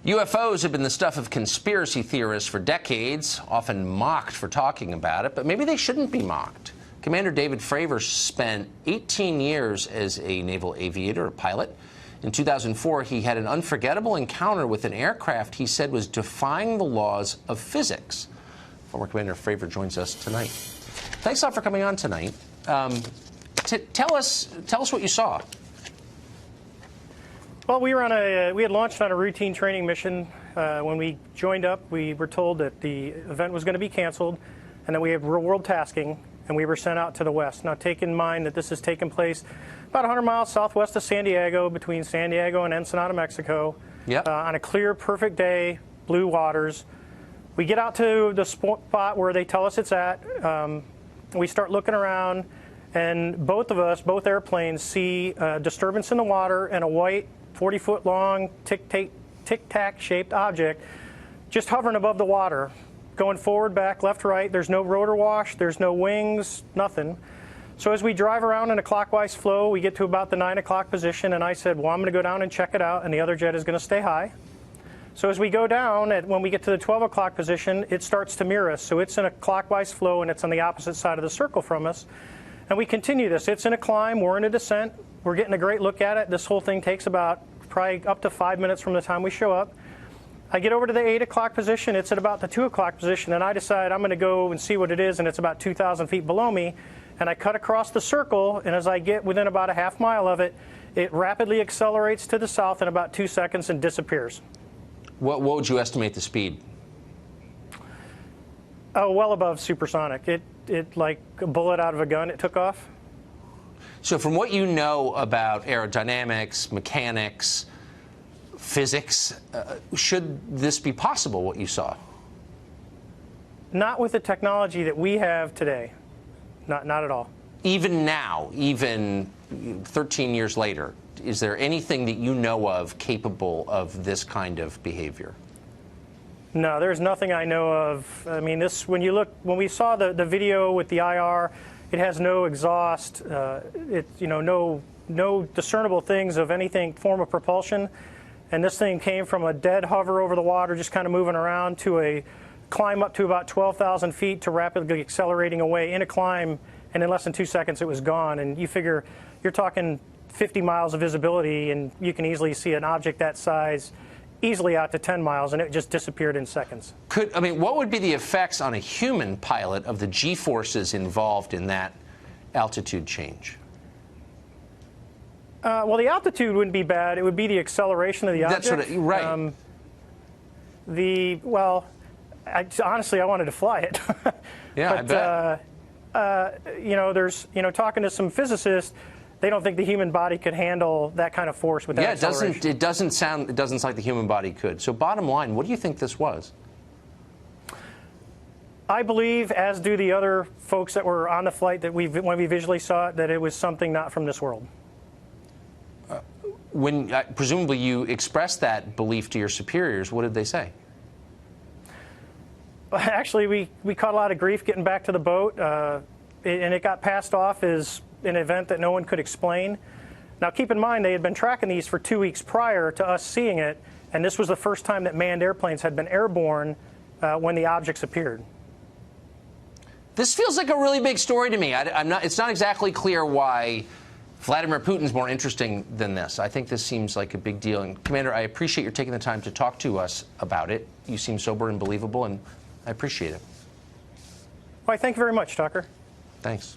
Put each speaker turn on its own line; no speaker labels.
UFOs have been the stuff of conspiracy theorists for decades, often mocked for talking about it, but maybe they shouldn't be mocked. Commander David Fravor spent 18 years as a naval aviator, a pilot. In 2004, he had an unforgettable encounter with an aircraft he said was defying the laws of physics. Former Commander Fravor joins us tonight. Thanks a lot for coming on tonight. Tell us what you saw.
Well, we had launched on a routine training mission. When we joined up, we were told that the event was going to be canceled and that we had real-world tasking, and we were sent out to the west. Now, take in mind that this has taken place about 100 miles southwest of San Diego, between San Diego and Ensenada, Mexico, on a clear, perfect day, blue waters. We get out to the spot where they tell us it's at. We start looking around, and both airplanes see a disturbance in the water and a white 40-foot-long tic-tac shaped object just hovering above the water, going forward, back, left, right. There's no rotor wash, there's no wings, nothing. So as we drive around in a clockwise flow, we get to about the 9 o'clock position, and I said, well, I'm going to go down and check it out, and the other jet is going to stay high. So as we go down, when we get to the 12 o'clock position, it starts to mirror us. So it's in a clockwise flow, and it's on the opposite side of the circle from us. And we continue this. It's in a climb, we're in a descent. We're getting a great look at it. This whole thing takes about probably up to 5 minutes from the time we show up. I get over to the 8 o'clock position. It's at about the 2 o'clock position, and I decide I'm going to go and see what it is, and it's about 2,000 feet below me. And I cut across the circle, and as I get within about a half mile of it, it rapidly accelerates to the south in about 2 seconds and disappears.
What would you estimate the speed?
Oh, well above supersonic. It like a bullet out of a gun, it took off.
So from what you know about aerodynamics, mechanics, physics, should this be possible, what you saw?
Not with the technology that we have today. Not at all.
Even now, even 13 years later, is there anything that you know of capable of this kind of behavior?
No, there's nothing I know of. I mean, when we saw the video with the IR, it has no exhaust, no discernible things of anything form of propulsion. And this thing came from a dead hover over the water, just kind of moving around, to a climb up to about 12,000 feet to rapidly accelerating away in a climb, and in less than 2 seconds it was gone. And you figure you're talking 50 miles of visibility, and you can easily see an object that size easily out to 10 miles, and it just disappeared in seconds.
What would be the effects on a human pilot of the G-forces involved in that altitude change?
Well, the altitude wouldn't be bad. It would be the acceleration of the object.
That's right.
Honestly, I wanted to fly it.
Yeah,
but, I bet. Talking to some physicists, they don't think the human body could handle that kind of force with that acceleration.
It doesn't sound like the human body could. So bottom line, what do you think this was?
I believe, as do the other folks that were on the flight when we visually saw it, that it was something not from this world.
When presumably you expressed that belief to your superiors, what did they say?
Actually, we caught a lot of grief getting back to the boat, and it got passed off as an event that no one could explain. Now, keep in mind, they had been tracking these for 2 weeks prior to us seeing it, and this was the first time that manned airplanes had been airborne when the objects appeared.
This feels like a really big story to me. It's not exactly clear why Vladimir Putin's more interesting than this. I think this seems like a big deal. And Commander, I appreciate your taking the time to talk to us about it. You seem sober and believable, and I appreciate it.
Why, thank you very much, Tucker.
Thanks.